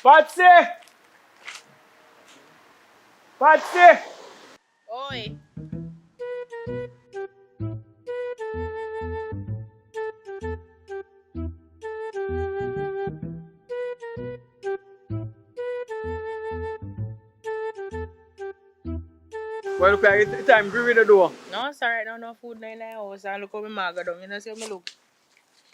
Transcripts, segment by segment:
Patsy! Patsy! Oi. Well, look like it's time to read the door. No, sorry, I don't know food in the house. And look how my maga down. You know, see how me look.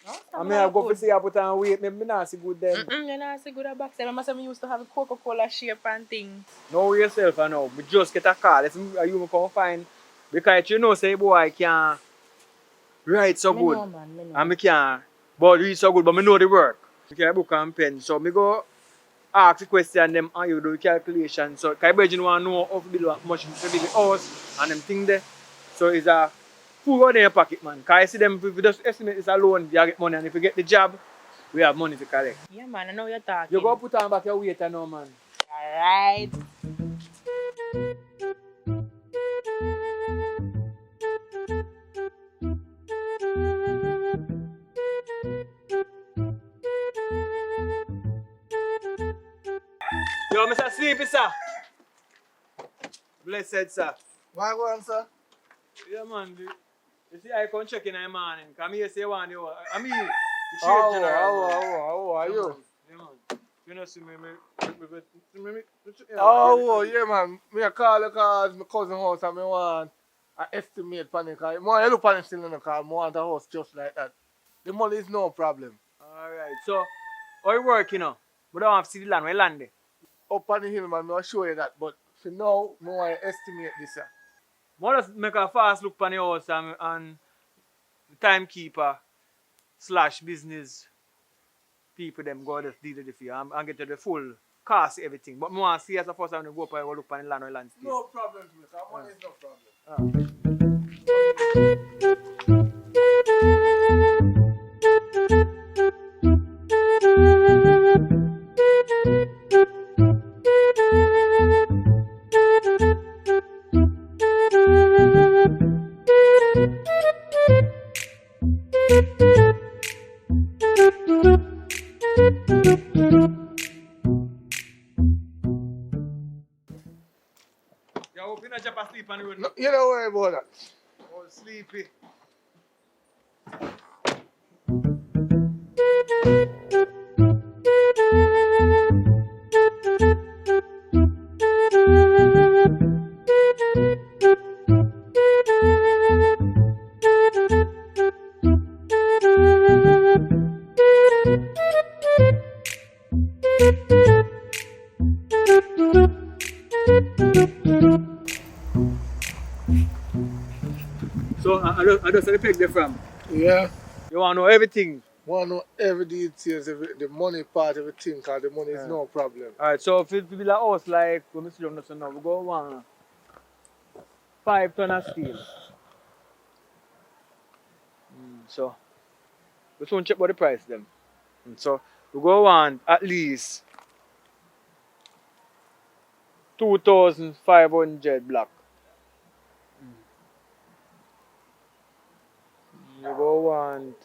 No, I mean, I go for see I put on weight, maybe not see good then. You know, see good at back. I remember me used to have a Coca-Cola shape and things. Know yourself, I know. We just get a call. Let's you come find. Because you know, say, boy, I can't write so Me good. know, man, me know. And I can't but read so good, but I know the work. I can book and pen. So I go ask the question them and you do the calculation. So I want to know how to build much to build the house and them thing there. So it's a full out in your pocket, man. Because I see them, if you just estimate this alone, you get money. And if you get the job, we have money to collect. Yeah, man, I know you're talking. You go put on back your weight now, man. Alright. Yo, Mr. Sleepy, sir. Blessed, sir. Why go on, sir? Yeah, man. You see, I come check in the morning. Come here, say one, you. I mean, the trade How general. are you? Yeah, man. You know, see me. Oh, yeah, man. Me a call because my cousin house and me want an estimate panic. More look panic still in the car. I want a house just like that. The money is no problem. Alright, so, how you work, you know? We don't have to see the land, where land there? Up on the hill, man, I'll show you that. But for now, I want to estimate this. More just make a fast look on the house and the timekeeper / business people them go just deal with it for you and get to the full cost everything. But I want to see as a first time to go up and go look on the land or land state. No problem, sir. Money is no problem. You hope you not jump asleep on the road. No, you don't worry about that. Oh, sleepy. So, I just pick there from. Yeah. You want to know everything. Want to know every details, the money part, everything, because the money is no problem. Alright, so if it be like us, like, when we see them now, we go 5 ton of steel. So, we soon check about the price them. So, we go want at least 2,500 block. You go want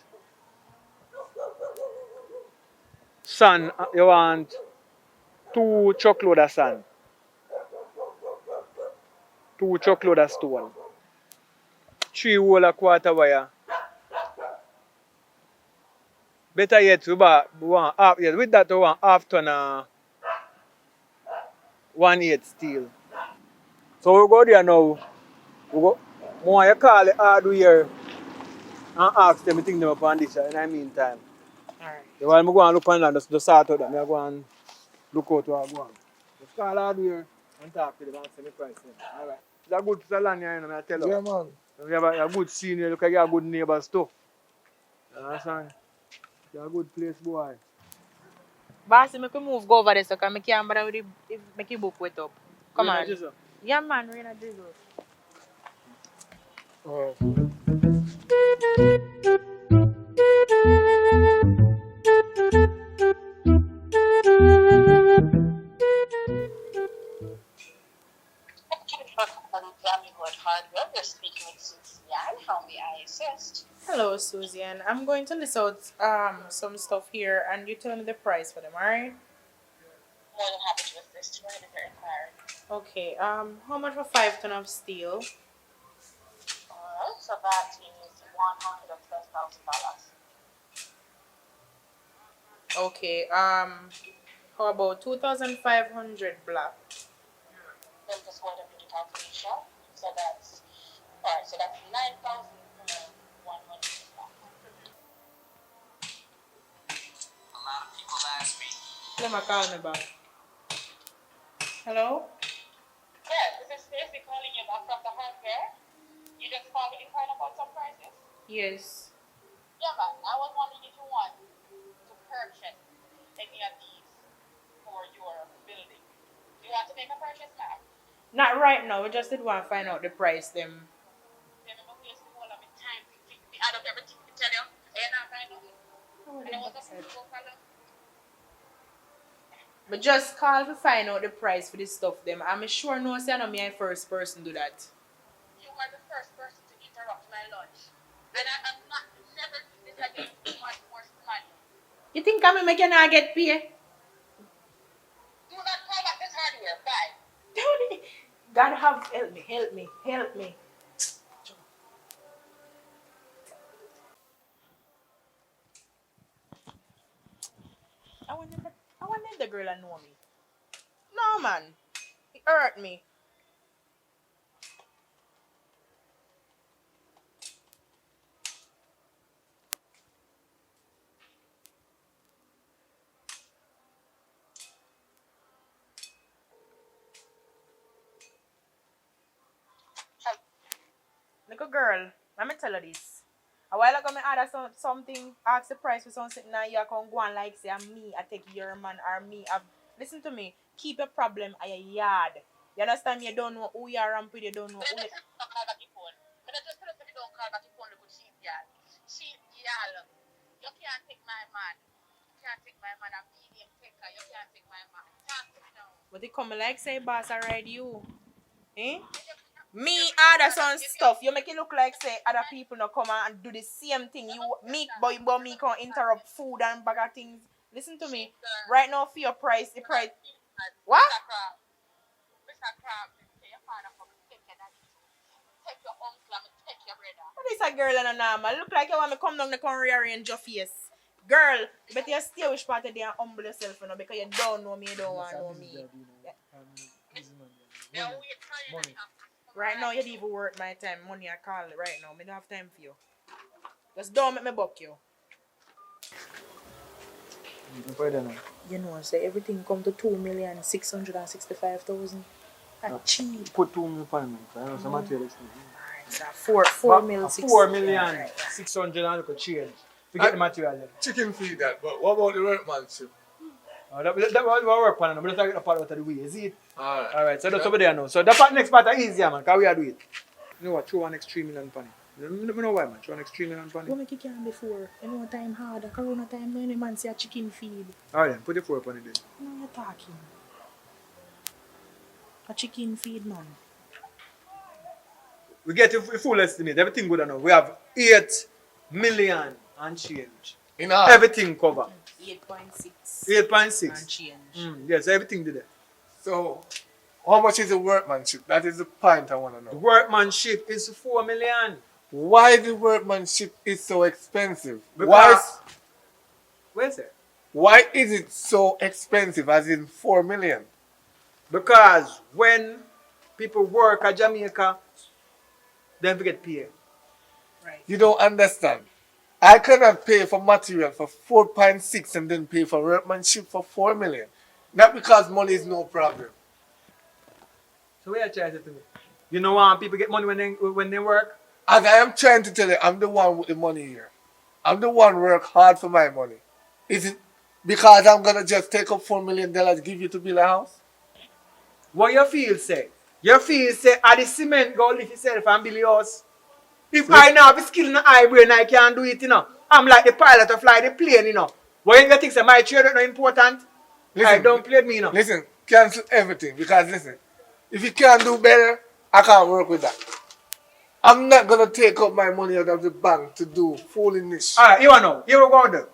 sand, you want 2 truckload of sand, 2 truckload of stone, 3 hole of quarter wire. Better yet, we want half, yes, with that we want half ton of 1/8 steel. So we go there now, we go, more you call the hardware and ask them to think them upon this in the meantime. Alright. So while I go and look on land, just sort out that, I go and look out where I go on. Just call hardware and talk to them and send the price. Alright. It's a good piece of land here, I tell you. Yeah, man. You have a good senior, look like you have good neighbors too. You understand? It's a good place, boy. Bossy, make we move go over there so I can't bother with the make you book with up. Come Really, on. Jesus? Yeah, man, we're in a drizzle. Oh. I'm going to list out some stuff here and you tell me the price for them, alright? More than happy to assist. Go ahead with your inquiry. Okay, how much for 5 ton of steel? Alright, so that is $110,000. Okay, how about 2,500 black? Then just go ahead and do the calculation. So that's alright, so that's 9,100. A lot of people ask me. Let me call me back. Hello? Yes, this is Stacey calling you back from the home care. You just called me inquiring about some prices? Yes. Yeah, man. I was wondering if you want to purchase any of these for your building. Do you want to make a purchase now? Not right now, we just did want to find out the price them. Then I'm going to hold up in time to add up everything to tell you. And you're not finding out. And it was a full color. But just call to find out the price for this stuff them. I'm sure no say I'm the first person do that. You are the first person to interrupt my lunch. And I'm not never do this again. Too much more money. You think I'm making I get paid? Do not call back this hardware. Bye. God help me. I want the girl to know me. No man. It hurt me. Little girl, let me tell you this. A while ago, I ordered something, ask the price for something, now you can go and like say, me, I take your man, or me. Listen to me, keep your problem at your yard. You understand? You don't know who you are ramping, you don't know who you... Don't call back your phone. But I just tell you don't call back your phone because she's y'all. She's y'all. You can't take my man. You can't take my man. I'm medium taker. You can't take my man. Talk to me now. But they come like say, boss, I ride you. Eh? Me order some stuff. You make it look like say other people not come and do the same thing. But me can interrupt food and bag of things. Listen to me. Right now for your price, the price. What? Mr. Crab, say your father come and take your daddy. Take your uncle and take your brother. What is a girl and a normal? Look like you want me come down the come rearrange your face. Girl, but you stay which part of there and humble yourself, you know, because you don't know me, you don't want to know me. They'll wait for you. Money. Right now, you don't even worth my time. Money I call it right now. I don't have time for you. Just don't make me buck you. You know, say everything come to 2,665,000. That's cheap. Put 2 million pounds in. I know some material expensive. Alright, so 4 million. 4 million 600 and look at change. Forget the material then. Chicken feed that, but what about the workmanship? That was what we work on, but let's get the part out of the way, is it? Alright. Alright, so that's over there now. So the part, next part is easier, man, because we are doing it. You know what, throw one next 3 million pounds. You know why, man? Throw one next 3 million pounds. What make you can before? You know time hard. Corona time, no any man say a chicken feed. Alright then, put the 4 pounds in there. No, you're talking. A chicken feed, man. We get a full estimate, everything good enough. We have 8 million and change. In all. Everything covered. 8.6. 8.6. And change. Yes, everything did it. So, how much is the workmanship? That is the point I want to The know. workmanship is 4 million. Why the workmanship is so expensive? Because, where's it? Why is it so expensive, as in 4 million? Because when people work at Jamaica, they don't get paid. Right. You don't understand. I cannot pay for material for 4.6 and then pay for workmanship for 4 million. Not because money is no problem. So what are you trying to tell me? You know why people get money when they work? As I am trying to tell you, I'm the one with the money here. I'm the one who work hard for my money. Is it because I'm going to just take up $4 million give you to build a house? What you feel say? You feel say, at the cement go lift yourself and build your house? If I now have a skill in the high brain, I can't do it, you know. I'm like the pilot to fly the plane, you know. What you think say my trade is not important? I don't play me, you know. Listen, cancel everything because listen, if you can't do better, I can't work with that. I'm not gonna take up my money out of the bank to do foolishness. Alright, you know, here we go there.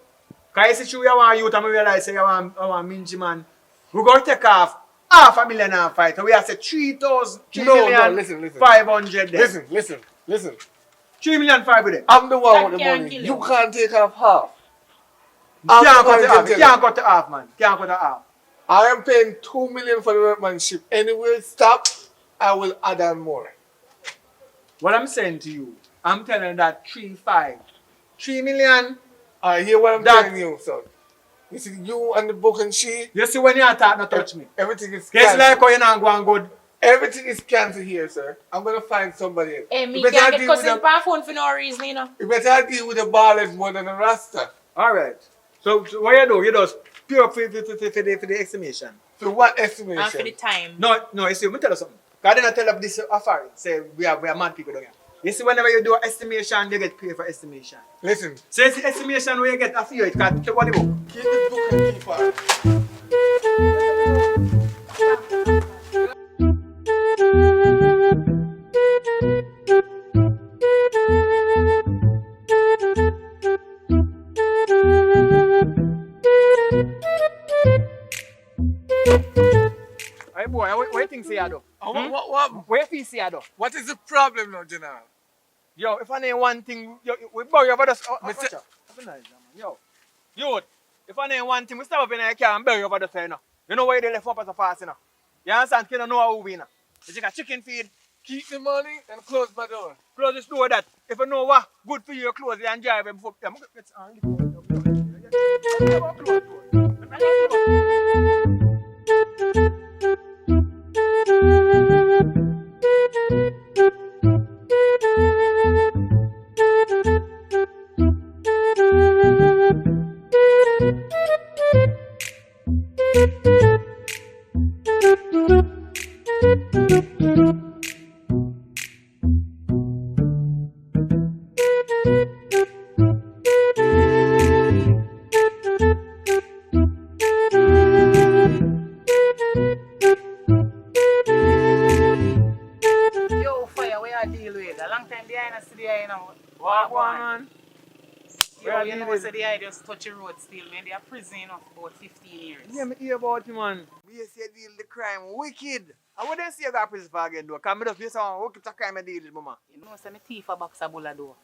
Cause you see you want youth and we realize say you want Minji man. We go take off $500,000 and fight. We have say 3,000, No, listen. 500 there. Listen. 3,500,000 with it. I'm the one That with the can't money. kill You you. can't take off half. Can't cut it off. Can't cut it off, man. Can't cut it off. I am paying 2 million for the workmanship. Anywhere it stop, I will add on more. What I'm saying to you, I'm telling you that 3 million. I hear what I'm That- telling you, son. You see, you and the book and she, You see when you attack, not touch me. everything is It's cancelled. like how you not go and good. Everything is cancelled here, sir. I'm gonna find somebody else. Hey, me You better can't get deal with cousin the- on phone for no reason, you know. You better deal with the ballers more than the rasta. Alright. So what you do? You just pure up for the estimation. For what And for the estimation? time. No, you see, let me tell you something. Because then I tell up this affair, say we are mad people down here. You see, whenever you do an estimation, you get paid for estimation. Listen, So it's the estimation where you get a few, it can't take what the book. keep this book and keep on. Hey boy, what you think say you do? What you say you do? What is the problem now, General? Yo, if I name one thing, we boy, you better. Mr. Yo, youth, if I name one thing, we stop up in the car and bury you over the side now. You know why they left up as a fast, you know? You understand? You don't know how we know. You take a chicken feed, Keep the money and close my door. close this door that. If you know what, good for you, you close it and drive it before. Let's Yo, fire, where I deal with? A long time behind us today, you know. What going on? Yo, Where you I know, deal so the I just touch the road still, man. They are prison, you know, for about 15 years. Yeah, me hear about you, man. We say deal the crime wicked. I wouldn't say you got prison for again, though. Because I just hear someone who keeps a crime and deal with mama. You know, so me thief a box of bulla door.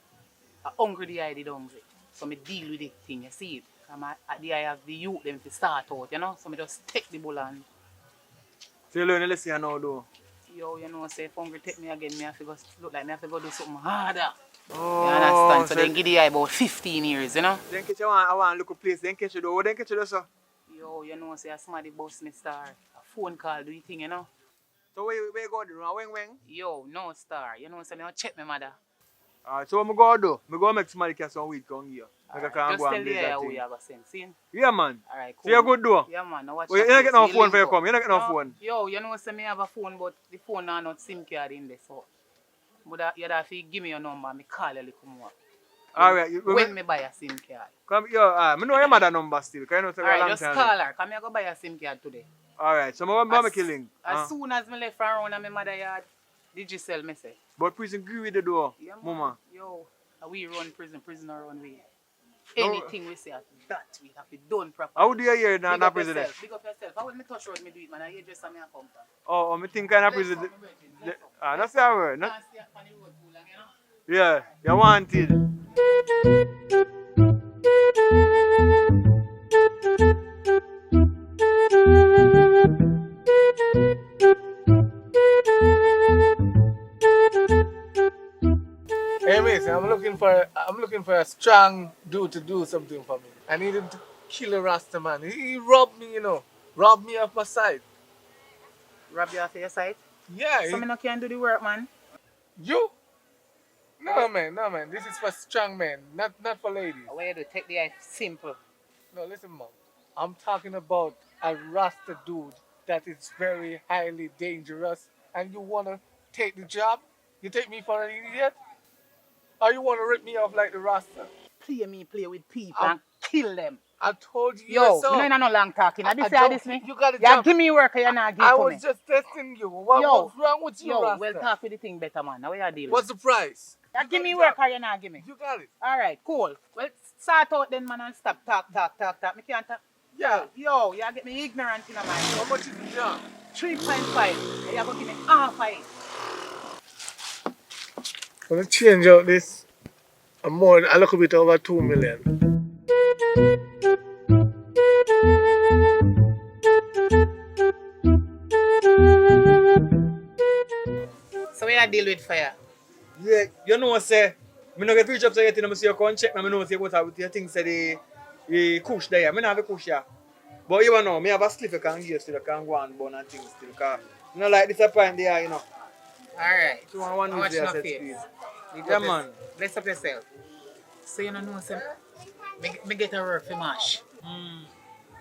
A hungry the I did hungry. So me deal with the thing, you see it. At the I have the youth them to start out, you know. So me just take the bulla and So you learn a lesson now, though. yo, you know, say if hungry take me again, me have to go look like me have to go do something harder. Oh, You understand? So then give the I about 15 years, you know. Then catch you I want look a place. Then catch you though. Then catch you though, sir. Yo, you know, say somebody boss me star. A phone call, do you think, you know? So where you go do? Wing. Yo, no star. You know, so me I'll check my mother. Alright, so what I go do? I go make somebody catch some weed come here. I Alright, can just go tell and the blaze that who thing. you have a send. See? Yeah, man. Alright, cool. So you good though? Yeah, man. Now watch Well, you your don't get face. no We phone link for you up. come. You don't get no phone. Yo, you know, say me have a phone, but the phone now not SIM card in there, so. But you have to give me your number, me call you a little more. Alright, When me buy a SIM card. come yo, I know your mother number still. Can you know it's a Alright, long just time? call her. Come here, go buy a SIM card today. Alright, so I'm As- make a link. As soon as me left around at my mother yard, did you sell me say? But prison agree with the door, Yeah, man. mama. Yo, we run prison run we. No. Anything we say at that, we have to done properly. How do you hear it now, Big not up prison? yourself. Big up yourself. How will me touch road me do it, man? I hear just me a come from. Oh, me think kind of prison. That's the word. Can't stay up on the road too long, you know? Yeah, you want it. Hey, Mason, I'm looking for a strong dude to do something for me. I need him to kill a Rasta man. He robbed me, you know. Robbed me off my side. Rob you off your side. Yeah, So me no can do the work, man. you? No man. This is for strong men, not for ladies. Where you do? Take the eye simple. No, listen, mom. I'm talking about a Rasta dude that is very highly dangerous, and you wanna take the job? You take me for an idiot? Or you wanna rip me off like the Rasta? Play with people I'm- and kill them. I told you Yo, yourself. you know you're no long talking. I this don't- this me. You got to Yeah, jump. give me work or you're not give I to was me. just testing you. What's wrong with you, Yo, Rasta? well talk with the thing better, man. Now we are dealing. What's the price? Yeah, give me work or you're not give me. You got it. All right, cool. Well, start out then, man, and stop talk. Me can't talk. Yeah. Yo, you get me ignorant in my mind. How much is the job? 3.5. You're going to give me half of it. I'm going to change out this. A little bit over 2 million. So we are deal with fire. Yeah, you know, say, me no get reach up to yet, I see you come check me, I know say what with your things say the kush there. Me no have a kush here. But you know, me have a slip you can give still, you can go and burn and things still. Cause you know like disappoint there, you know. Alright. So one How much is there, enough set here? speed. Yeah, man. Bless up yourself. So you know, say, me get a work for mash.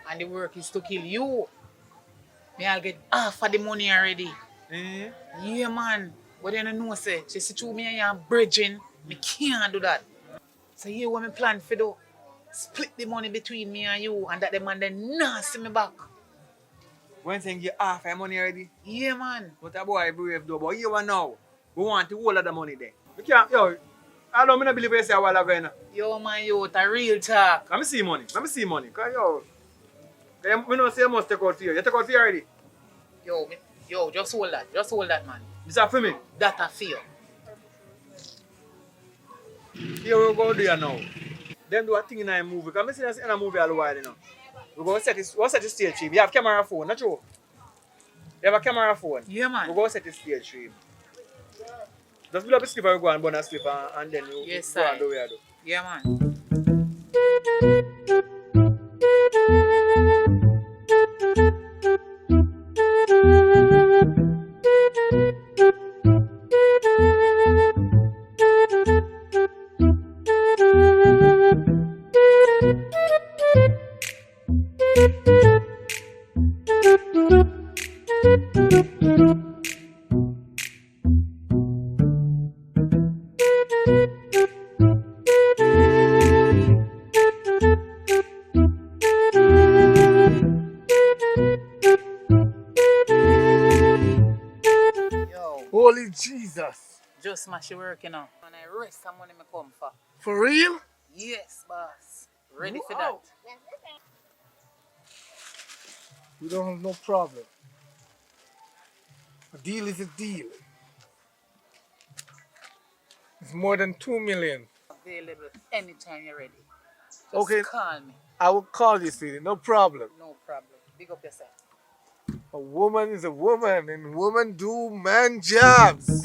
And the work is to kill you. Me I'll get half of the money already. Eh? Yeah, man. But you know, say, she see through me and your bridging, me can't do that. So here what me plan for do. Split the money between me and you, and that the man then not see me back. When saying you half your money already, Yeah, man. but a boy brave though. But you now, we want the whole of the money there. We can't, yo, I don't mean to believe what you say a while ago, you know. Yo, man, yo, it's a real talk. Let me see money. Cause yo, we don't say you must take out for you. You take out for you already. Yo, just hold that. Just hold that, man. This is for me. That a fear. Here we go there now. Them do a thing in a movie. Because I see this in a movie all the while, you know. We go set this stage stream. You have camera phone, not true? You have a camera phone. Yeah, man. We go set the stage stream. Just build up a slip and go and burn a slip and then you Yes, go and sir. do what you do. Yeah, man. Yo, Holy Jesus. just smash your work, you know. And I rest some money me come for. For real? Yes, boss. Ready for Wow. that. We don't have no problem. A deal is a deal. It's more than 2 million. Available anytime you're ready. Just Okay. call me. I will call you, sweetie. No problem. No problem. Big up yourself. A woman is a woman, and women do man jobs.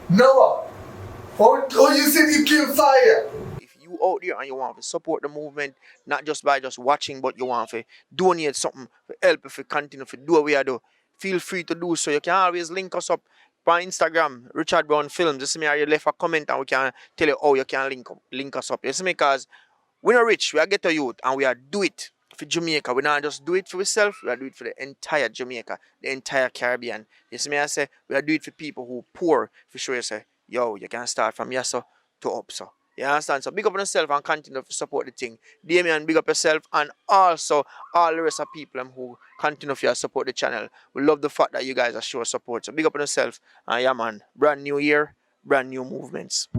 Noah, how you said you came fire? If you out there and you want to support the movement, not just by just watching, but you want to donate something to help if you continue to do what we are do, feel free to do so. You can always link us up on Instagram, Richard Brown Films. Just me or you left a comment and we can tell you how you can link us up. You see me, because we're not rich, we are ghetto youth and we are do it for Jamaica. We not just do it for ourselves, we are do it for the entire Jamaica, the entire Caribbean. You see me, I say, we are do it for people who poor, for sure. You say, yo, you can start from yes so to up so. You understand? So big up on yourself and continue to support the thing. Damien, big up yourself and also all the rest of people who continue to support the channel. We love the fact that you guys are showing support. So big up on yourself and yeah man, brand new year, brand new movements.